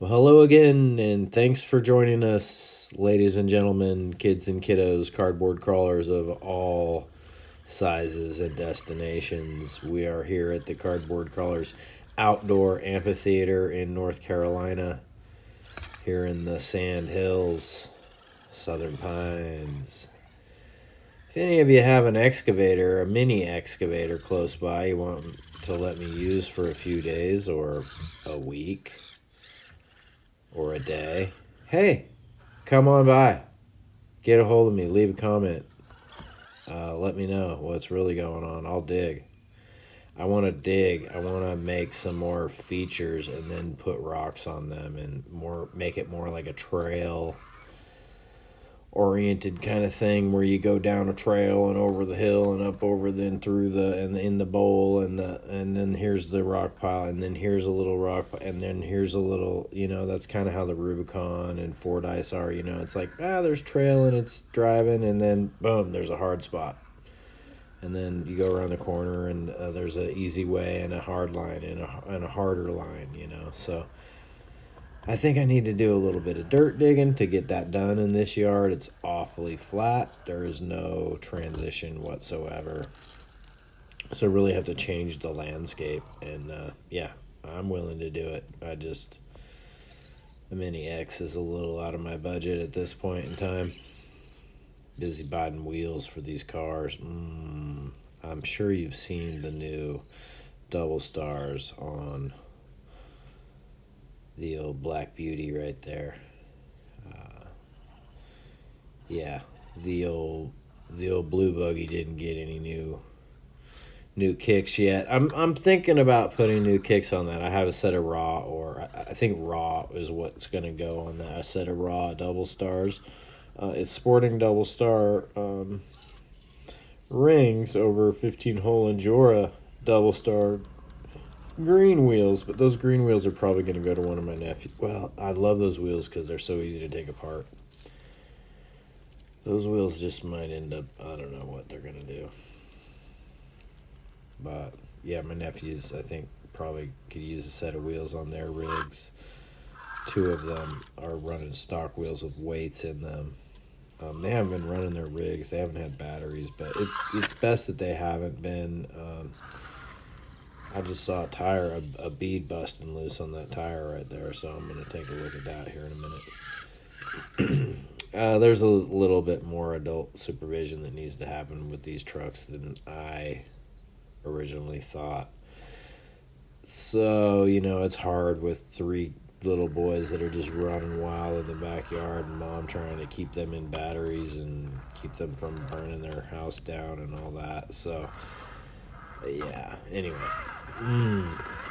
Well, hello again, and thanks for joining us, ladies and gentlemen, kids and kiddos, cardboard crawlers of all sizes and destinations. We are here at the Cardboard Crawlers Outdoor Amphitheater in North Carolina, here in the Sand Hills, Southern Pines. If any of you have an excavator, a mini excavator close by, you want to let me use for a few days or a week or a day, hey, come on by. Get a hold of me. Leave a comment. Let me know what's really going on. I'll dig. I want to dig. I want to make some more features and then put rocks on them and make it more like a trail oriented kind of thing where you go down a trail and over the hill and up over then through the and in the bowl and then here's the rock pile and then here's a little rock and then here's a little, that's kind of how the Rubicon and Fordyce are. It's like there's trail and it's driving and then boom, there's a hard spot, and then you go around the corner and there's a easy way and a hard line and a harder line. So I think I need to do a little bit of dirt digging to get that done in this yard. It's awfully flat. There is no transition whatsoever. So I really have to change the landscape. And yeah, I'm willing to do it. The Mini X is a little out of my budget at this point in time. Busy buying wheels for these cars. I'm sure you've seen the new double stars on the old Black Beauty right there. Yeah, the old blue buggy didn't get any new kicks yet. I'm thinking about putting new kicks on that. I have a set of raw, or I think raw is what's gonna go on that. A set of raw double stars. It's sporting double star rings over 15-hole Injora double star green wheels, but those green wheels are probably going to go to one of my nephews. Well, I love those wheels because they're so easy to take apart. Those wheels just might end up, I don't know what they're going to do. But yeah, my nephews, I think, probably could use a set of wheels on their rigs. Two of them are running stock wheels with weights in them. They haven't been running their rigs. They haven't had batteries, but it's best that they haven't been. I just saw a bead busting loose on that tire right there, so I'm going to take a look at that here in a minute. There's a little bit more adult supervision that needs to happen with these trucks than I originally thought. So, it's hard with three little boys that are just running wild in the backyard and mom trying to keep them in batteries and keep them from burning their house down and all that. So, yeah, anyway.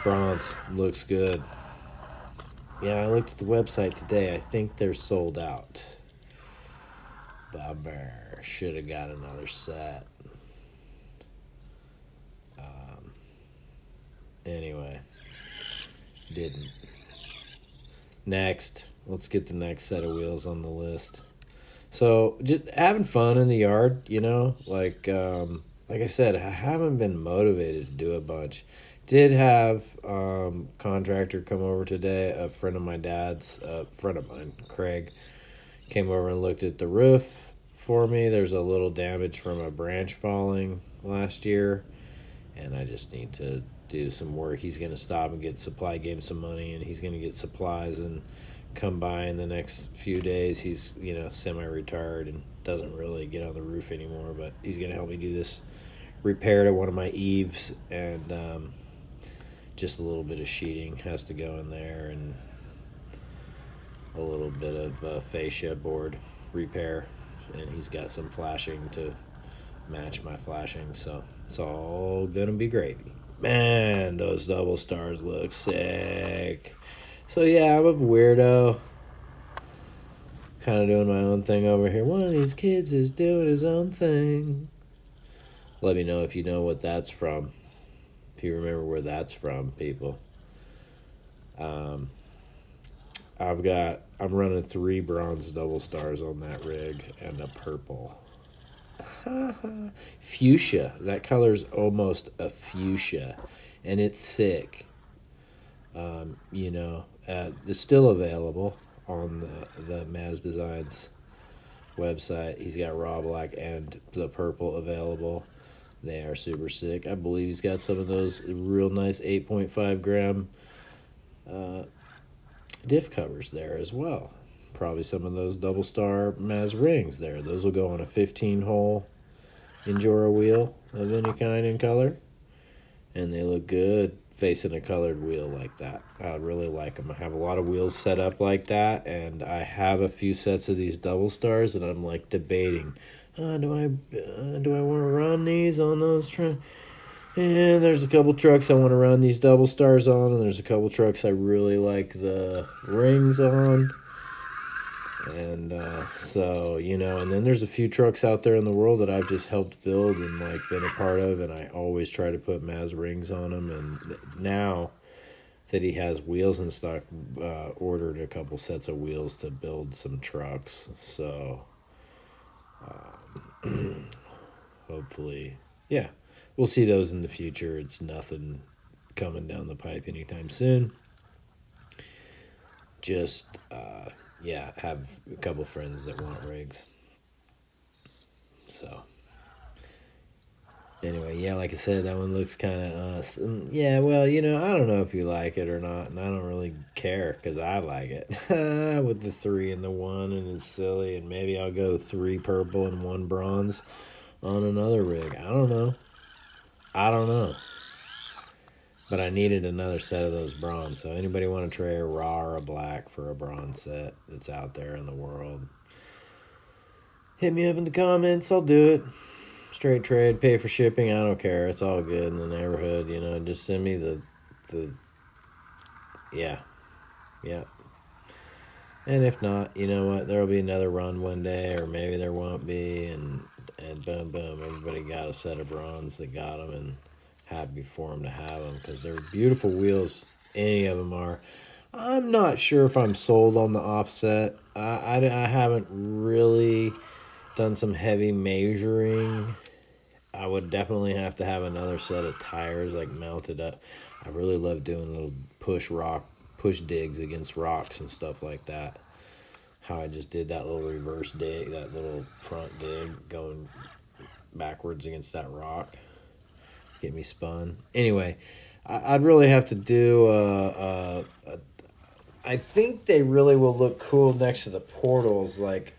Bronze looks good. Yeah, I looked at the website today. I think they're sold out. Bummer. Should have got another set. Anyway, didn't. Next, let's get the next set of wheels on the list. So, just having fun in the yard, like I said, I haven't been motivated to do a bunch. Did have contractor come over today. A friend of my dad's, a friend of mine, Craig, came over and looked at the roof for me. There's a little damage from a branch falling last year, and I just need to do some work. He's going to stop and get supply, gave him some money, and he's going to get supplies and come by in the next few days. He's, semi-retired and doesn't really get on the roof anymore, but he's going to help me do this repair to one of my eaves, and just a little bit of sheeting has to go in there, and a little bit of fascia board repair, and he's got some flashing to match my flashing, so it's all gonna be gravy. Man, those double stars look sick. So yeah, I'm a weirdo, kind of doing my own thing over here. One of these kids is doing his own thing. Let me know if you know what that's from, if you remember where that's from, people. I'm running 3 bronze double stars on that rig and a purple. Fuchsia. That color's almost a fuchsia, and it's sick. You know, it's still available on the Maz Designs website. He's got raw black and the purple available. They are super sick. I believe he's got some of those real nice 8.5 gram diff covers there as well. Probably some of those double star Maz rings there. Those will go on a 15 hole Injora wheel of any kind in color. And they look good facing a colored wheel like that. I really like them. I have a lot of wheels set up like that, and I have a few sets of these double stars, and I'm like debating, do I want to run these on those? And there's a couple trucks I want to run these double stars on, and there's a couple trucks I really like the rings on. And so, you know, and then there's a few trucks out there in the world that I've just helped build and like been a part of, and I always try to put Maz rings on them. And now that he has wheels in stock, ordered a couple sets of wheels to build some trucks. So hopefully, yeah, we'll see those in the future. It's nothing coming down the pipe anytime soon. Just yeah, have a couple friends that want rigs. So anyway, yeah, like I said, that one looks kind of us. Yeah, well, you know, I don't know if you like it or not, and I don't really care because I like it with the 3 and the 1, and it's silly. And maybe I'll go 3 purple and 1 bronze on another rig. I don't know. I don't know. But I needed another set of those bronze. So anybody want to trade a raw or a black for a bronze set that's out there in the world, hit me up in the comments. I'll do it. Straight trade, pay for shipping. I don't care. It's all good in the neighborhood. You know, just send me the yeah. And if not, you know what? There'll be another run one day, or maybe there won't be. And boom, boom. Everybody got a set of bronze that got them, and happy for them to have them because they're beautiful wheels. Any of them are. I'm not sure if I'm sold on the offset. I haven't really done some heavy measuring. I would definitely have to have another set of tires like mounted up. I really love doing little push digs against rocks and stuff like that. How I just did that little reverse dig, that little front dig going backwards against that rock. Get me spun. Anyway, I'd really have to do I think they really will look cool next to the portals. Like,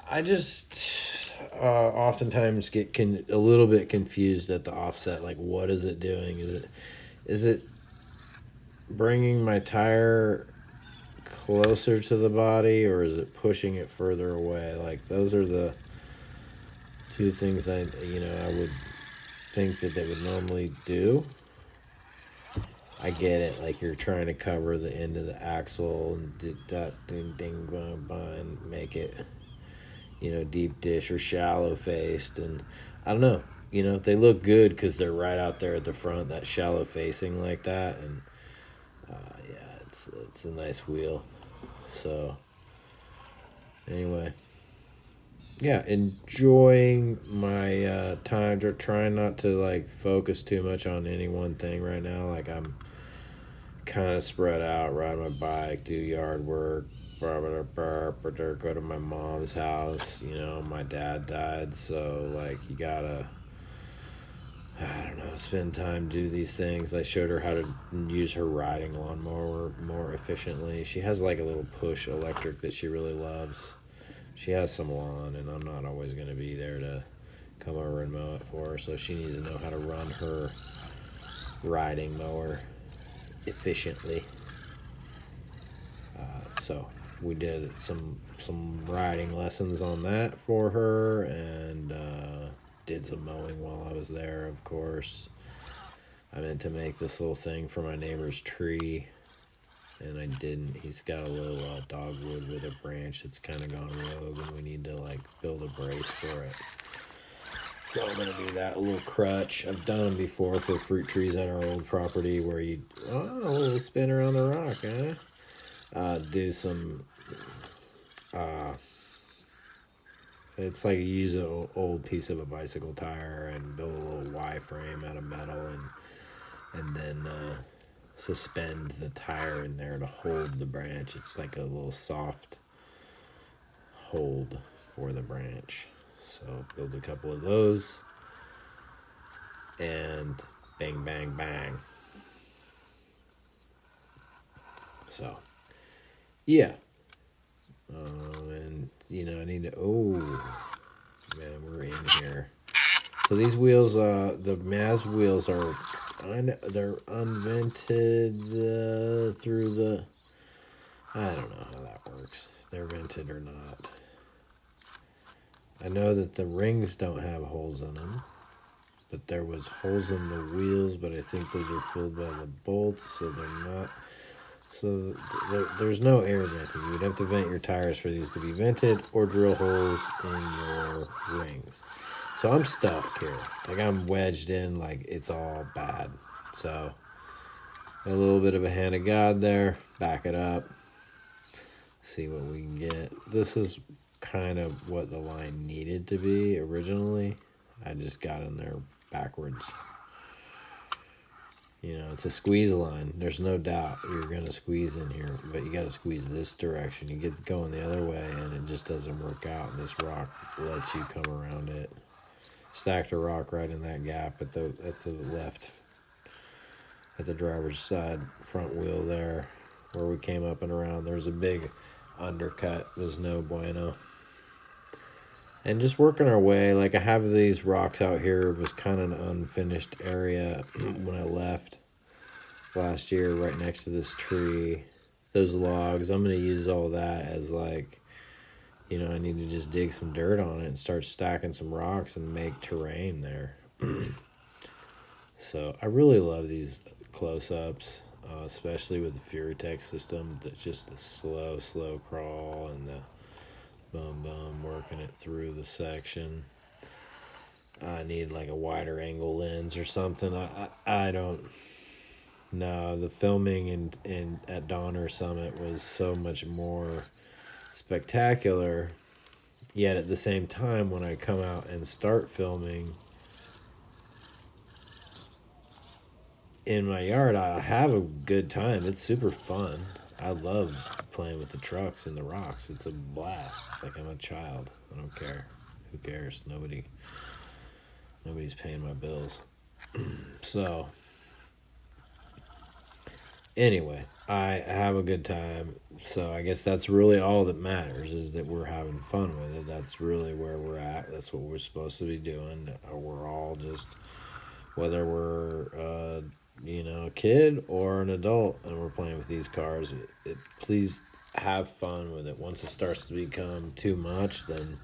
I just oftentimes get a little bit confused at the offset. Like, what is it doing? Is it bringing my tire closer to the body, or is it pushing it further away? Like, those are the two things I would think that they would normally do. I get it, like you're trying to cover the end of the axle and and make it, you know, deep dish or shallow faced, and I don't know, you know, they look good because they're right out there at the front, that shallow facing like that, and yeah, it's a nice wheel. So anyway, yeah, enjoying my time. Trying not to like focus too much on any one thing right now. Like, I'm kind of spread out, ride my bike, do yard work, go to my mom's house. You know, my dad died, so like you gotta, I don't know, spend time, do these things. I showed her how to use her riding lawnmower more efficiently. She has like a little push electric that she really loves. She has some lawn, and I'm not always going to be there to come over and mow it for her, so she needs to know how to run her riding mower efficiently. So we did some riding lessons on that for her, and did some mowing while I was there, of course. I meant to make this little thing for my neighbor's tree, and I didn't. He's got a little dogwood with a branch that's kind of gone rogue, and we need to like build a brace for it. So I'm gonna do that, a little crutch. I've done them before for fruit trees on our old property, where you a little spin around the rock, huh? Do some. It's like you use an old piece of a bicycle tire and build a little Y frame out of metal, and then suspend the tire in there to hold the branch. It's like a little soft hold for the branch. So build a couple of those, and bang, bang, bang. So, yeah. And, I need to, man, we're in here. So these wheels, the Maz wheels are they're unvented through the, I don't know how that works. They're vented or not. I know that the rings don't have holes in them, but there was holes in the wheels, but I think those are filled by the bolts, so they're not. So there's no air venting. You'd have to vent your tires for these to be vented, or drill holes in your rings. So I'm stuck here. Like, I'm wedged in, like it's all bad. So a little bit of a hand of God there. Back it up. See what we can get. This is kind of what the line needed to be originally. I just got in there backwards. It's a squeeze line. There's no doubt you're going to squeeze in here, but you got to squeeze this direction. You get going the other way, and it just doesn't work out, and this rock lets you come around it. Stacked a rock right in that gap at the left, at the driver's side front wheel there, where we came up and around. There's a big undercut. Was no bueno. And just working our way, like I have these rocks out here. It was kind of an unfinished area when I left last year, right next to this tree. Those logs, I'm going to use all that as like, I need to just dig some dirt on it and start stacking some rocks and make terrain there. So I really love these close-ups, especially with the FuriTech system. That's just the slow crawl and the bum working it through the section. I need like a wider angle lens or something. I don't know. The filming in at Donner Summit was so much more spectacular, yet at the same time, when I come out and start filming in my yard, I have a good time. It's super fun. I love playing with the trucks and the rocks. It's a blast. Like I'm a child. I don't care. Who cares? Nobody's paying my bills. So anyway, I have a good time. So I guess that's really all that matters, is that we're having fun with it. That's really where we're at. That's what we're supposed to be doing. We're all just, whether we're a kid or an adult and we're playing with these cars, please have fun with it. Once it starts to become too much, then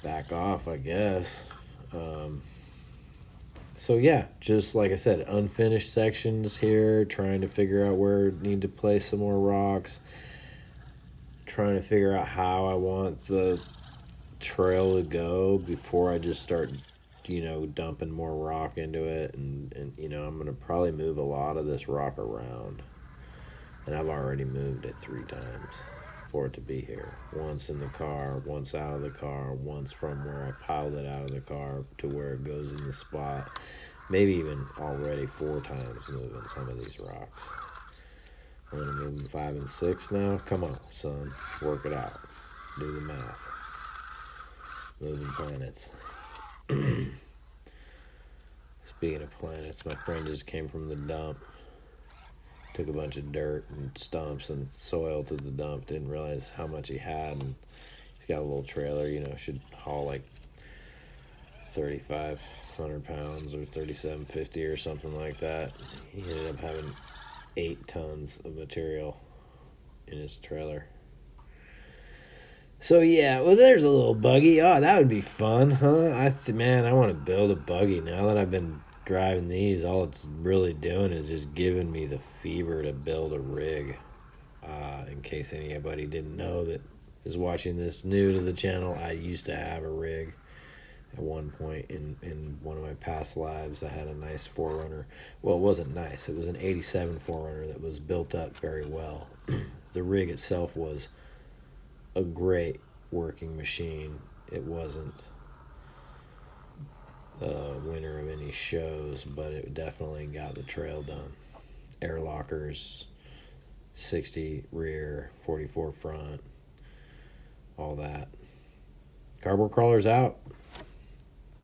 back off, I guess. So yeah, just like I said, unfinished sections here, trying to figure out where I need to place some more rocks, trying to figure out how I want the trail to go before I just start dumping more rock into it. And I'm going to probably move a lot of this rock around, and I've already moved it 3 times for it to be here. Once in the car, once out of the car, once from where I piled it out of the car to where it goes in the spot. Maybe even already 4 times moving some of these rocks. I'm going to move them 5 and 6 now. Come on, son. Work it out. Do the math. Moving planets. Speaking of planets, my friend just came from the dump. Took a bunch of dirt and stumps and soil to the dump. Didn't realize how much he had. And he's got a little trailer, should haul like 3,500 pounds or 3,750 or something like that. He ended up having 8 tons of material in his trailer. So yeah, well, there's a little buggy. Oh, that would be fun, huh? I want to build a buggy now that I've been driving these. All it's really doing is just giving me the fever to build a rig. In case anybody didn't know that is watching this new to the channel, I used to have a rig at one point in one of my past lives. I had a nice 4Runner. Well, it wasn't nice. It was an 87 4Runner that was built up very well. The rig itself was a great working machine. It wasn't a winner of any shows, but it definitely got the trail done. air lockers, 60 rear, 44 front, all that. Cardboard crawler's out.